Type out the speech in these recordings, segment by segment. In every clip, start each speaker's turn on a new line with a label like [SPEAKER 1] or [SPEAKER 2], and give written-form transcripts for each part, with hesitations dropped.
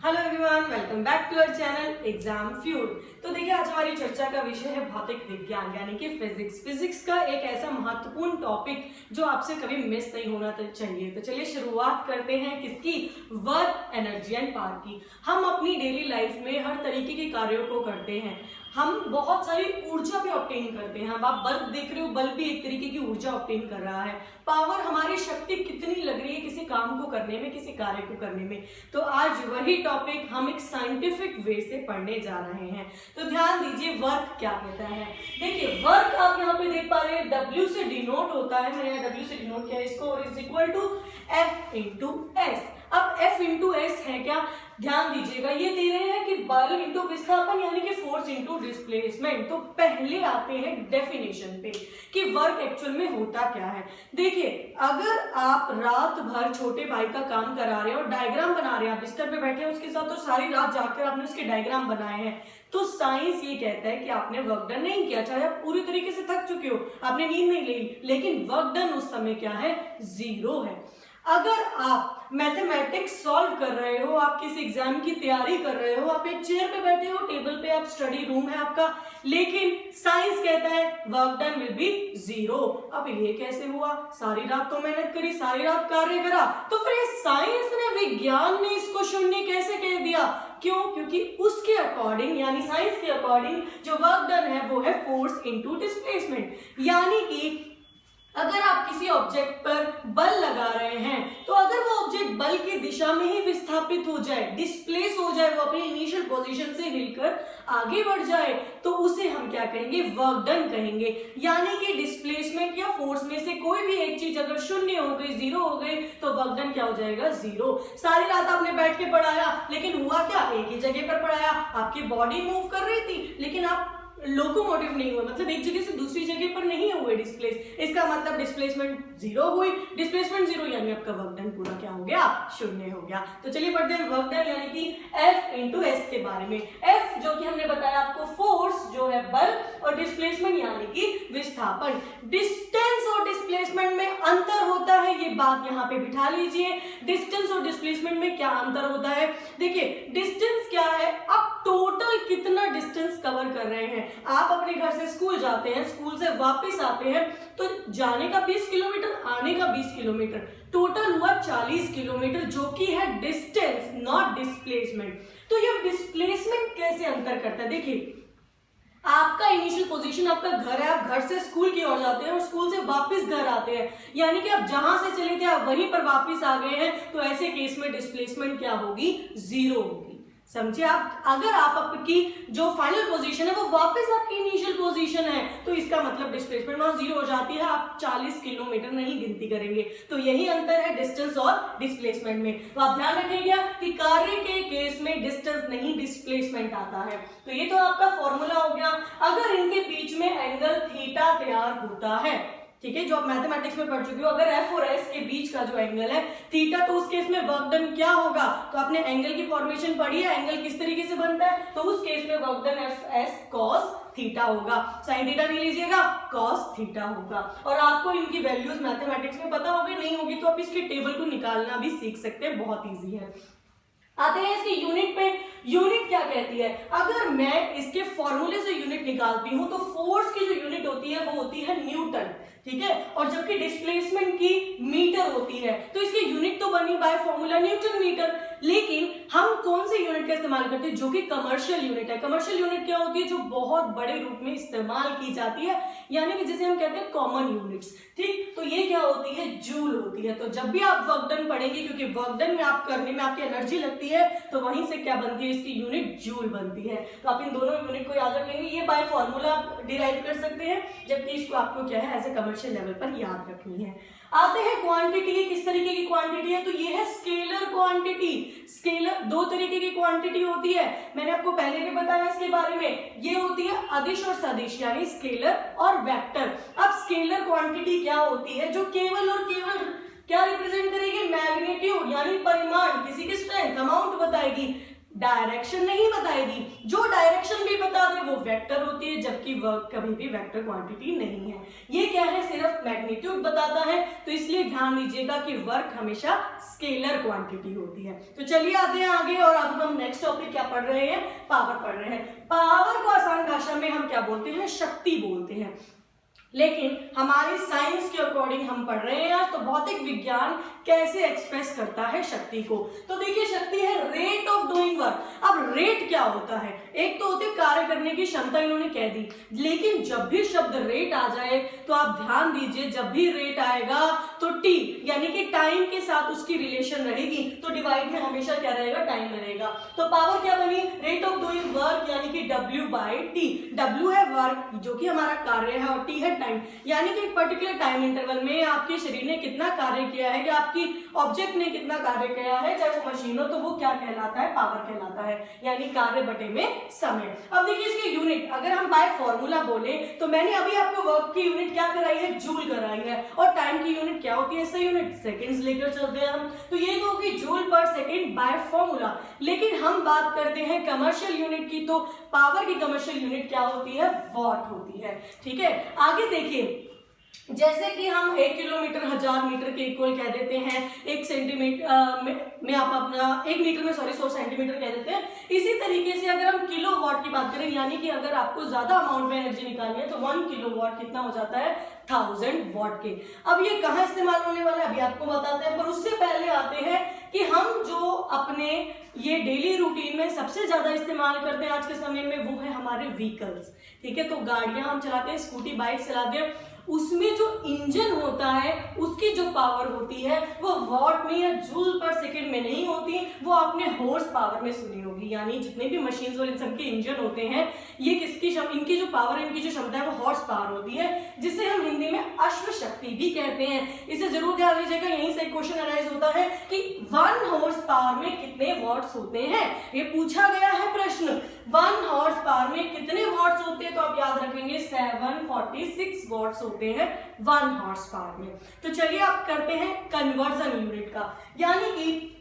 [SPEAKER 1] Hello everyone, welcome back to our channel Exam Fuel. तो देखिए, आज हमारी चर्चा का विषय है भौतिक विज्ञान यानी कि फिजिक्स। फिजिक्स का एक ऐसा महत्वपूर्ण टॉपिक जो आपसे कभी मिस नहीं होना चाहिए। तो चलिए शुरुआत करते हैं किसकी, वर्क, एनर्जी एंड पावर की। हम अपनी डेली लाइफ में हर तरीके के कार्यों को करते हैं, हम बहुत सारी ऊर्जा भी ऑब्टेन करते हैं। अब आप बल्ब देख रहे हो, बल्ब भी एक तरीके की ऊर्जा ऑब्टेन कर रहा है। पावर, हमारी शक्ति कितनी लग रही है किसी काम को करने में, किसी कार्य को करने में। तो आज वही टॉपिक हम एक साइंटिफिक वे से पढ़ने जा रहे हैं। तो ध्यान दीजिए, वर्क क्या कहता है। देखिए, वर्क आप यहाँ पे देख पा रहे हैं, W से डिनोट होता है। मैंने यहाँ W से डिनोट किया इसको, और is equal to F into S. अब F इंटू एस है क्या, ध्यान दीजिएगा, ये दे रहे हैं कि बल इंटू विस्थापन यानी कि फोर्स इंटू डिस्प्लेसमेंट। तो पहले आते हैं डेफिनेशन पे कि वर्क एक्चुअल में होता क्या है। देखिए, अगर आप रात भर छोटे भाई का काम करा रहे हैं और डायग्राम बना रहे हैं, आप बिस्तर पे बैठे हैं उसके साथ, तो सारी रात जाकर आपने उसके डायग्राम बनाए हैं, तो साइंस ये कहता है कि आपने वर्क डन नहीं किया। चाहे आप पूरी तरीके से थक चुके हो, आपने नींद नहीं ली, लेकिन वर्क डन उस समय क्या है, जीरो है। अगर आप मैथमेटिक्स सॉल्व कर रहे हो, आप किसी एग्जाम की तैयारी कर रहे हो, आप एक चेयर पे बैठे हो, टेबल पे आप, स्टडी रूम है आपका, लेकिन साइंस कहता है work done will be zero. अब ये कैसे हुआ, सारी रात तो मेहनत करी, सारी रात कार्य करा, तो फिर ये साइंस ने, विज्ञान ने इसको शून्य कैसे कह दिया? क्यों? क्योंकि उसके अकॉर्डिंग, यानी साइंस के अकॉर्डिंग, जो वर्क डन है वो है फोर्स इनटू डिस्प्लेसमेंट। यानी कि अगर आप किसी ऑब्जेक्ट पर बल लगा रहे हैं, तो अगर वो ऑब्जेक्ट बल की दिशा में ही विस्थापित हो जाए, डिस्प्लेस हो जाए, वो अपनी इनिशियल पोजीशन से हिलकर आगे बढ़ जाए, तो उसे हम क्या कहेंगे, वर्क डन कहेंगे। यानी कि डिस्प्लेसमेंट या फोर्स में से कोई भी एक चीज अगर शून्य हो गई, जीरो हो गई, तो वर्क डन क्या हो जाएगा, जीरो। सारी रात आपने बैठ के पढ़ाया, लेकिन हुआ क्या, एक ही जगह पर पढ़ाया, आपकी बॉडी मूव कर रही थी, लेकिन आप लोकोमोटिव नहीं हुआ, मतलब एक जगह से दूसरी जगह पर नहीं हुए डिस्प्लेस। इसका मतलब डिस्प्लेसमेंट जीरो हुई, डिस्प्लेसमेंट जीरो यानी आपका वर्क डन पूरा क्या हो गया, शून्य हो गया। तो चलिए पढ़ते हैं वर्क डन यानी कि F इंटू एस के बारे में। F जो कि हमने बताया आपको, फोर्स जो है बल, और डिस्प्लेसमेंट यानी कि विस्थापन। डिस्टेंस और डिस्प्लेसमेंट में अंतर होता है, ये बात यहाँ पे बिठा लीजिए। डिस्टेंस और डिस्प्लेसमेंट में क्या अंतर होता है? देखिए, डिस्टेंस क्या है, आप टोटल कितना डिस्टेंस कवर कर रहे हैं। आप अपने घर से स्कूल जाते हैं, स्कूल से वापस आते हैं, तो जाने का 20 किलोमीटर, आने का 20 किलोमीटर, टोटल हुआ 40 किलोमीटर, जो कि है डिस्टेंस, नॉट डिस्प्लेसमेंट। तो ये डिस्प्लेसमेंट कैसे अंतर करता है? देखिए, आपका इनिशियल पोजीशन आपका घर है, आप घर से स्कूल की ओर जाते हैं और स्कूल से वापस घर आते हैं, यानी कि आप जहां से चले थे आप वहीं पर वापस आ गए हैं, तो ऐसे केस में डिस्प्लेसमेंट क्या होगी, जीरो होगी। समझे आप? अगर आप आपकी जो फाइनल पोजीशन है वो वापस आपकी इनिशियल पोजीशन है, तो इसका मतलब डिस्प्लेसमेंट वहां जीरो हो जाती है, आप 40 किलोमीटर नहीं गिनती करेंगे। तो यही अंतर है डिस्टेंस और डिस्प्लेसमेंट में। तो आप ध्यान रखिएगा कि कार्य के केस में डिस्टेंस नहीं, डिस्प्लेसमेंट आता है। तो ये तो आपका फॉर्मूला हो गया। अगर इनके बीच में एंगल थीटा तैयार होता है, ठीक है, जो आप मैथमेटिक्स में पढ़ चुके हो, अगर F और S के बीच का जो एंगल है थीटा, तो उस केस में वर्क डन क्या होगा? तो आपने एंगल की फॉर्मेशन पढ़ी है, एंगल किस तरीके से बनता है, तो उस केस में work done FS cos theta होगा। साइन थीटा नहीं लीजिएगा, cos थीटा होगा। और आपको इनकी वैल्यूज मैथमेटिक्स में पता होगी, नहीं होगी तो आप इसके टेबल को निकालना भी सीख सकते हैं, बहुत ईजी है। आते हैं इसके यूनिट पे। यूनिट क्या कहती है? अगर मैं इसके फॉर्मूले से यूनिट निकालती हूं, तो फोर्स की जो यूनिट होती है वो होती है न्यूटन, ठीक है, और जबकि डिस्प्लेसमेंट की मीटर होती है। तो इसकी यूनिट तो बनी बाय फॉर्मूला न्यूटन मीटर, लेकिन हम कौन से यूनिट का इस्तेमाल करते हैं, जो कि कमर्शियल यूनिट है। कमर्शियल यूनिट क्या होती है, जो बहुत बड़े रूप में इस्तेमाल की जाती है, यानी कि जिसे हम कहते हैं कॉमन यूनिट्स, ठीक। तो ये क्या होती है, जूल होती है। तो जब भी आप वर्क डन पढ़ेंगे, क्योंकि वर्क डन में आप करने में आपकी एनर्जी लगती है, तो वहीं से क्या बनती है, इसकी यूनिट जूल बनती है। तो आप इन दोनों यूनिट को याद रखेंगे, ये बाय फॉर्मूला आप डिराइव कर सकते हैं, जबकि इसको आपको क्या है, एज ए कमर्शियल लेवल पर याद रखनी है। आते हैं क्वांटिटी, किस तरीके की क्वांटिटी है, तो ये है स्केलर क्वांटिटी। स्केलर दो तरीके की क्वांटिटी होती है, मैंने आपको पहले भी बताया इसके बारे में। ये होती है अदिश और सदिश, यानी स्केलर और वेक्टर। अब स्केलर क्वांटिटी क्या होती है, जो केवल और केवल क्या रिप्रेजेंट करेगी, मैग्नीट्यूड यानी परिमाण, किसी की स्ट्रेंथ, अमाउंट बताएगी, डायरेक्शन नहीं बताएगी। जो डायरेक्शन भी बता दे वो वेक्टर होती है, जबकि वर्क कभी भी वेक्टर क्वांटिटी नहीं है। ये क्या है, सिर्फ मैग्नीट्यूड बताता है। तो इसलिए ध्यान दीजिएगा कि वर्क हमेशा स्केलर क्वांटिटी होती है। तो चलिए आते हैं आगे, और अब हम नेक्स्ट टॉपिक क्या पढ़ रहे हैं, पावर पढ़ रहे हैं। पावर को आसान भाषा में हम क्या बोलते हैं, शक्ति बोलते हैं। लेकिन हमारी साइंस के अकॉर्डिंग हम पढ़ रहे हैं आज, तो भौतिक विज्ञान कैसे एक्सप्रेस करता है शक्ति को। तो देखिए शक्ति है रेट ऑफ डूइंग वर्क। अब रेट क्या होता है, एक तो होती है कार्य करने की क्षमता, इन्होंने कह दी, लेकिन जब भी शब्द रेट आ जाए तो आप ध्यान दीजिए, जब भी रेट आएगा तो टी यानी कि टाइम के साथ उसकी रिलेशन रहेगी, तो डिवाइड में हमेशा क्या रहेगा, टाइम रहेगा। तो पावर क्या बनी, रेट ऑफ डूइंग वर्क यानी कि W बाई टी। W है वर्क जो कि हमारा कार्य है और T है टाइम, यानी कि एक पर्टिकुलर टाइम इंटरवल में आपके शरीर ने कितना कार्य किया है या आपकी ऑब्जेक्ट ने कितना कार्य किया है, चाहे वो मशीन हो, तो वो क्या कहलाता है, पावर कहलाता है, यानी कार्य बटे में समय। अब देखिए इसकी यूनिट अगर हम बाय फॉर्मूला बोले तो मैंने अभी आपको वर्क की यूनिट क्या कराई है, जूल कराई है, और टाइम की यूनिट क्या होती है, इससे यूनिट सेकंड्स लेकर चलते हैं हम, तो ये तो होगी जूल पर सेकंड बाय फॉर्मूला। लेकिन हम बात करते हैं कमर्शियल यूनिट की, तो पावर की कमर्शियल यूनिट क्या होती है, वॉट होती है। ठीक है, आगे देखिए, जैसे कि हम 1 किलोमीटर 1000 मीटर के इक्वल कह देते हैं, 1 सेंटीमीटर में आप अपना 1 मीटर में 100 सेंटीमीटर कह देते हैं। इसी तरीके से अगर हम किलोवाट की बात करें, यानी कि अगर आपको ज्यादा अमाउंट में एनर्जी निकालनी है तो 1 किलोवाट कितना हो जाता है, 1000 वाट के। अब ये कहाँ इस्तेमाल होने वाला है अभी आपको बताते हैं, पर उससे पहले आते हैं कि हम जो अपने ये डेली रूटीन में सबसे ज्यादा इस्तेमाल करते हैं आज के समय में, वो है हमारे व्हीकल्स। ठीक है, तो गाड़ियां हम चलाते हैं, स्कूटी बाइक चलाते हैं, उसमें जो इंजन होता है उसकी जो पावर होती है वो वॉट में या जूल पर सेकंड में नहीं होती, वो आपने हॉर्स पावर में सुनी होगी। यानी जितने भी मशीन्स और इन सब के इंजन होते हैं, ये इनकी जो पावर है, इनकी जो क्षमता है वो हॉर्स पावर होती है, जिसे हम हिंदी में अश्व शक्ति भी कहते हैं। इसे जरूर ध्यान दीजिएगा, यहीं से क्वेश्चन अराइज होता है कि 1 हॉर्स पावर में कितने वॉट्स होते हैं, ये पूछा गया है प्रश्न। 1 हॉर्स पावर में कितने वॉट्स होते हैं, तो आप याद रखेंगे 746 वॉट्स होते हैं 1 हॉर्स पावर में। तो चलिए आप करते हैं कन्वर्जन यूनिट का, यानी कि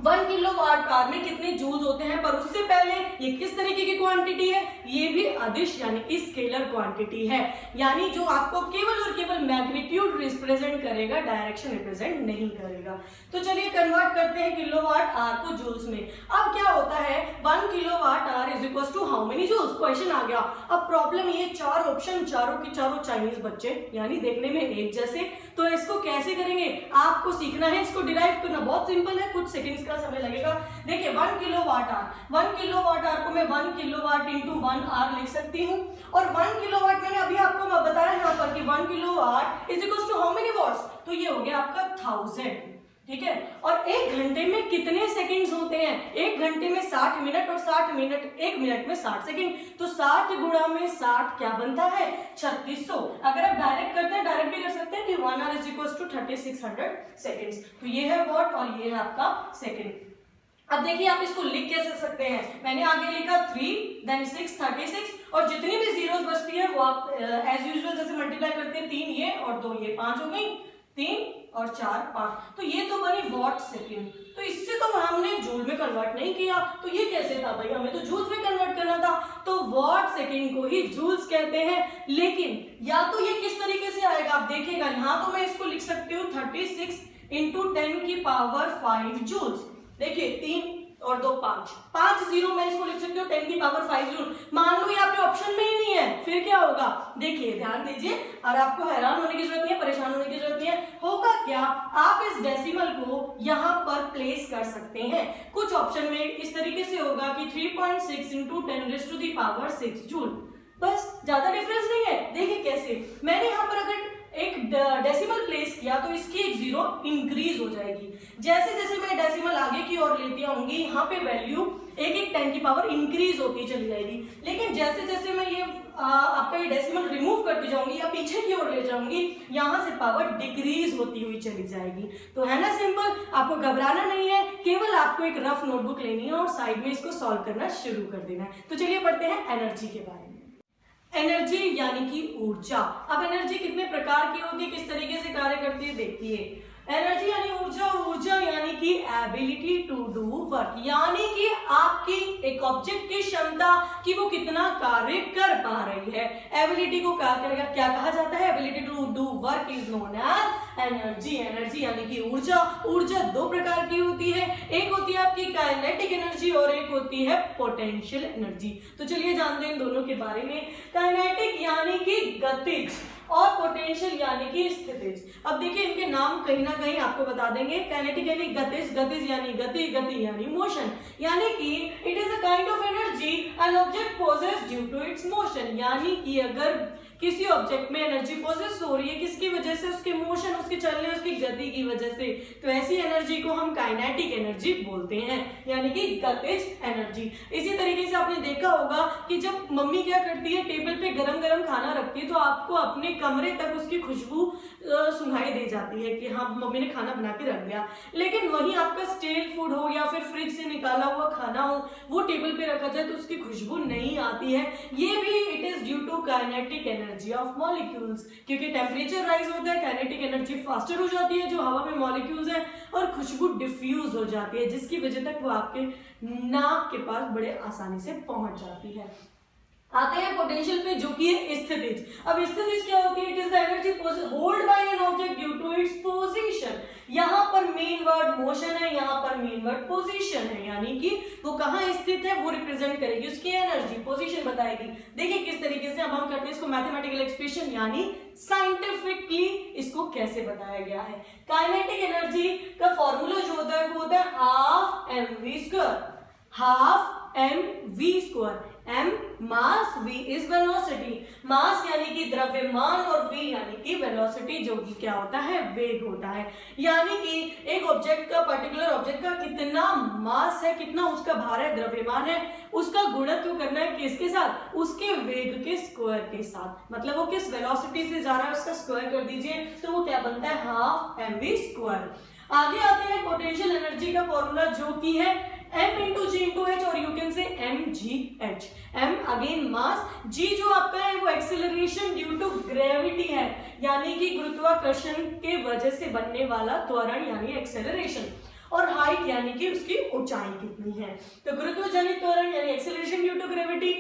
[SPEAKER 1] 1 किलोवाट पावर में कितने जूल्स होते हैं, पर उससे पहले ये किस तरीके की क्वांटिटी है, ये भी अदिश यानी कि स्केलर क्वांटिटी है, यानी जो आपको केवल और केवल मैग्नीट्यूड रिप्रेजेंट करेगा, डायरेक्शन रिप्रेजेंट नहीं करेगा। तो चलिए कन्वर्ट करते हैं किलोवाट आवर को जूल्स में। अब क्या होता है, 1 kilowatt hour is equal to how many joules, question आ गया। अब प्रॉब्लम ये 4 ऑप्शन, चारों के चारों चाइनीज बच्चे, यानी देखने में एक जैसे, तो इसको कैसे करेंगे, आपको सीखना है, इसको डिराइव करना बहुत सिंपल है, कुछ सेकंड्स का समय लगेगा। देखिए 1 किलोवाट आवर, 1 किलोवाट आवर को मैं 1 किलोवाट इंटू 1 आवर लिख सकती हूँ, और 1 किलोवाट मैंने अभी आपको बताया यहाँ पर कि 1 kilowatt is equal to how many watts, तो ये हो गया आपका 1000। ठीक है, और 1 घंटे में कितने सेकंड्स होते हैं, 1 घंटे में 60 मिनट, और 60 मिनट 1 मिनट में 60 सेकंड, तो 60 गुणा में 60 क्या बनता है, 3600। अगर आप डायरेक्ट करते हैं, डायरेक्ट भी कर सकते हैं कि 1 hour is equal to 3600 seconds. तो ये है वॉट और ये है आपका सेकंड। अब देखिए आप इसको लिख कैसे सकते हैं, मैंने आगे लिखा 3 देन 6 36, और जितनी भी जीरोस बचती है वो आप एज यूजुअल जैसे मल्टीप्लाई करते हैं, 3 ये और 2 ये, 5 हो गई, 3 और 4 5, तो ये तो बनी वॉट सेकंड। तो इससे तो हमने जूल में कन्वर्ट नहीं किया, तो ये कैसे था भाई, हमें तो जूल्स में कन्वर्ट करना था, तो वॉट सेकंड को ही जूल्स कहते हैं। लेकिन या तो ये किस तरीके से आएगा, आप देखिएगा, यहाँ तो मैं इसको लिख सकती हूँ 36 इंटू 10 की पावर 5 जूल्स। देखिए 3 और 2 5 जीरो, मैं इसको लिख सकती हूँ 10 की पावर 5 जूल। मान लो ये आपके ऑप्शन में ही नहीं है, फिर क्या होगा, देखिए ध्यान दीजिए, और आपको हैरान होने की जरूरत नहीं है, परेशान होने की जरूरत नहीं है। होगा क्या, आप इस डेसिमल को यहाँ पर प्लेस कर सकते हैं। कुछ ऑप्शन में इस तरीके से होगा कि 3.6 इंटू 10⁻⁶ जूल, बस, ज्यादा डिफरेंस नहीं है। देखिए कैसे, मैंने यहाँ पर अगर एक डेसिमल प्लेस किया तो इसकी एक जीरो इंक्रीज हो जाएगी। जैसे जैसे मैं डेसिमल आगे की ओर लेती आऊंगी, यहाँ पे वैल्यू एक 10 की पावर इंक्रीज होती चली जाएगी। लेकिन जैसे जैसे मैं ये आपका ये डेसिमल रिमूव करती जाऊंगी या पीछे की ओर ले जाऊंगी, यहाँ से पावर डिक्रीज होती हुई चली जाएगी। तो है ना सिंपल, आपको घबराना नहीं है, केवल आपको एक रफ नोटबुक लेनी है और साइड में इसको सॉल्व करना शुरू कर देना है। तो चलिए पढ़ते हैं एनर्जी के बारे में। एनर्जी यानी कि ऊर्जा। अब एनर्जी कितने प्रकार की होती है, किस तरीके से कार्य करती है, देखिए। एनर्जी यानी ऊर्जा, और ऊर्जा यानी कि एबिलिटी टू डू वर्क, यानी कि आपकी एक ऑब्जेक्ट की क्षमता कि वो कितना कार्य कर पा रही है। एबिलिटी को क्या कहा जाता है? Ability to do work is known as energy. Energy यानी कि ऊर्जा। ऊर्जा दो प्रकार की होती है, एक होती है आपकी काइनेटिक एनर्जी और एक होती है पोटेंशियल एनर्जी। तो चलिए जानते हैं इन दोनों के बारे में। काइनेटिक यानी कि गतिज और पोटेंशियल यानी कि स्थितिज। अब देखिए इनके नाम कहीं ना कहीं आपको बता देंगे। काइनेटिक यानी गतिज, गतिज यानी गति, गति यानी मोशन, यानी कि it is a kind of energy an object possesses due to its motion. यानी कि अगर किसी ऑब्जेक्ट में एनर्जी पोजेस हो रही है किसकी वजह से? उसके मोशन, उसके चलने, उसकी गति की वजह से, तो ऐसी एनर्जी को हम काइनेटिक एनर्जी बोलते हैं, यानी कि गतिज एनर्जी। इसी तरीके से आपने देखा होगा कि जब मम्मी क्या करती है, टेबल पे गरम गरम खाना रखती है तो आपको अपने कमरे तक उसकी खुशबू सुनाई दे जाती है कि हाँ मम्मी ने खाना बना के रख दिया। लेकिन वही आपका स्टेल फूड हो या फिर फ्रिज से निकाला हुआ खाना हो, वो टेबल पे रखा जाए तो उसकी खुशबू नहीं आती है। ये भी it is due to kinetic energy of molecules, क्योंकि टेम्परेचर राइज होता है, काइनेटिक एनर्जी फास्टर हो जाती है, जो हवा में मॉलिक्यूल्स है, और खुशबू डिफ्यूज हो जाती है, जिसकी वजह तक वो आपके नाक के पास बड़े आसानी से पहुंच जाती है। आते हैं पोटेंशियल पे, जो कि है स्थितिज। अब स्थितिज क्या होती है? It is the energy hold by an object due to its position. यहाँ पर मेन वर्ड मोशन है, यहाँ पर मेन वर्ड पोजीशन है, यानी कि वो कहाँ स्थित है वो रिप्रेजेंट करेगी उसकी एनर्जी, पोजीशन बताएगी। देखिए किस तरीके से अब हम करते हैं इसको मैथमेटिकल एक्सप्रेशन, यानी साइंटिफिकली इसको कैसे बताया गया है। काइनेटिक एनर्जी का फॉर्मूला जो होता है वो होता है half mv square. Half mv square, m mass, v is velocity. Mass यानी कि द्रव्यमान और v यानी कि वेलोसिटी, जो कि क्या होता है? वेग होता है। यानी कि एक ऑब्जेक्ट का, पर्टिकुलर ऑब्जेक्ट का कितना मास है, कितना उसका भार है, द्रव्यमान है, उसका गुणत्व करना है किसके साथ? उसके वेग के स्क्वायर के साथ। मतलब वो किस वेलोसिटी से जा रहा है उसका स्क्वायर कर दीजिए तो वो क्या बनता है? Half mv square. आगे आते हैं पोटेंशियल एनर्जी का फॉर्मूला, जो कि है m इंटू जी इंटू एच, और you can say mgh। m again mass, g जो आपका है वो एक्सेलरेशन ड्यू टू ग्रेविटी है, यानी कि गुरुत्वाकर्षण के वजह से बनने वाला त्वरण यानी एक्सेलरेशन, और हाइट यानी कि उसकी ऊंचाई कितनी है। तो गुरुत्वजनित त्वरण यानी एक्सेलरेशन ड्यू टू ग्रेविटी,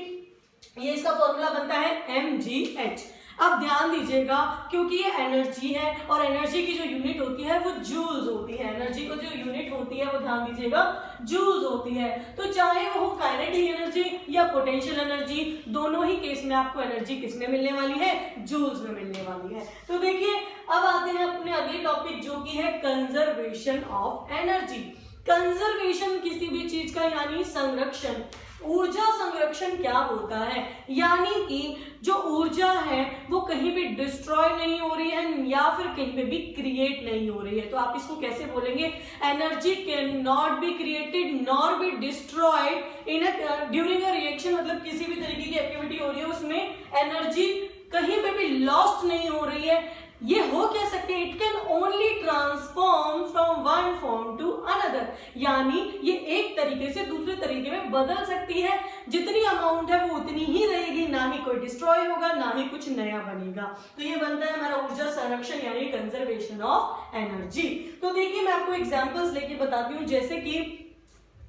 [SPEAKER 1] ये इसका फॉर्मूला बनता है mgh। अब ध्यान दीजिएगा क्योंकि ये एनर्जी है और एनर्जी की जो यूनिट होती है वो जूल्स होती है। एनर्जी को जो यूनिट होती है वो ध्यान दीजिएगा जूल्स होती है। तो चाहे वो काइनेटिक एनर्जी या पोटेंशियल एनर्जी, दोनों ही केस में आपको एनर्जी किसमें मिलने वाली है? जूल्स में मिलने वाली है। तो देखिए अब आते हैं अपने अगले टॉपिक, जो कि है कंजर्वेशन ऑफ एनर्जी। कंजर्वेशन किसी भी चीज का यानी संरक्षण। ऊर्जा संरक्षण क्या होता है? यानी कि जो ऊर्जा है वो कहीं भी डिस्ट्रॉय नहीं हो रही है या फिर कहीं पे भी क्रिएट नहीं हो रही है। तो आप इसको कैसे बोलेंगे? Energy can not be created nor be destroyed in during a reaction. मतलब किसी भी तरीके की एक्टिविटी हो रही है उसमें एनर्जी कहीं पे भी लॉस्ट नहीं हो रही है। ये हो क्या सकते हैं? It can only transform from one form to another, यानी ये एक तरीके से दूसरे तरीके में बदल सकती है। जितनी अमाउंट है वो उतनी ही रहेगी, ना ही कोई डिस्ट्रॉय होगा ना ही कुछ नया बनेगा। तो ये बनता है हमारा ऊर्जा संरक्षण यानी कंजर्वेशन ऑफ एनर्जी। तो देखिए मैं आपको एग्जांपल्स लेके बताती हूँ। जैसे कि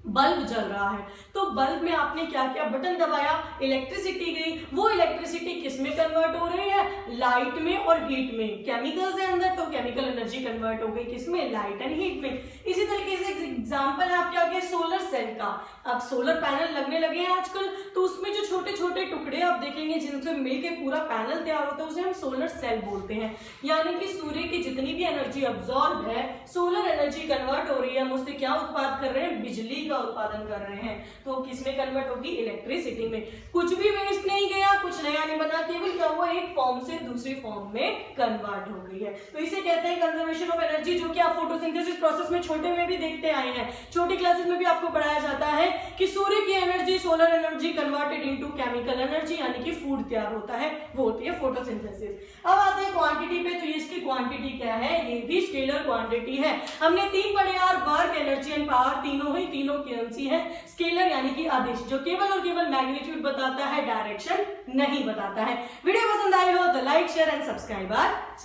[SPEAKER 1] बल्ब जल रहा है तो बल्ब में आपने क्या किया? बटन दबाया, इलेक्ट्रिसिटी गई। वो इलेक्ट्रिसिटी किस में कन्वर्ट हो रही है? लाइट में और हीट में। केमिकल्स है अंदर तो केमिकल एनर्जी कन्वर्ट हो गई किसमें? लाइट एंड हीट में। इसी तरीके से एग्जांपल है आपके आगे सोलर सेल का। अब सोलर पैनल लगने लगे हैं आजकल, तो उसमें जो छोटे छोटे टुकड़े आप देखेंगे जिनसे मिलके पूरा पैनल तैयार होता है उसे हम सोलर सेल बोलते हैं। यानी कि सूर्य की जितनी भी एनर्जी अब्सॉर्ब है, सोलर एनर्जी कन्वर्ट हो रही है, हम उससे क्या उत्पाद कर रहे हैं? बिजली का उत्पादन कर रहे हैं। तो किसमें कन्वर्ट होगी? इलेक्ट्रिसिटी में। कुछ भी वेस्ट नहीं गया, कुछ नया नहीं बना, केवल क्या हुआ? एक फॉर्म से दूसरी फॉर्म में कन्वर्ट हो गई है। तो इसे कहते हैं कंजर्वेशन ऑफ एनर्जी, जो कि आप फोटोसिंथेसिस प्रोसेस में छोटे में भी देखते आए हैं। छोटी क्लासेस में भी आपको पढ़ाया जाता है कि सूर्य की energy, solar energy converted into chemical energy, यानी कि फूड तैयार होता है, वो होती है फोटोसिंथेसिस। अब आते हैं क्वांटिटी पे। तो इसकी क्वांटिटी क्या है? ये भी स्केलर क्वांटिटी है। हमने तीन पढ़े यार, वर्क, एनर्जी एंड पावर, तीनों की है। स्केलर यानी कि आदेश, जो केवल और केवल मैग्नीट्यूड बताता है, डायरेक्शन नहीं बताता है। वीडियो पसंद आई हो तो लाइक, शेयर एंड सब्सक्राइब।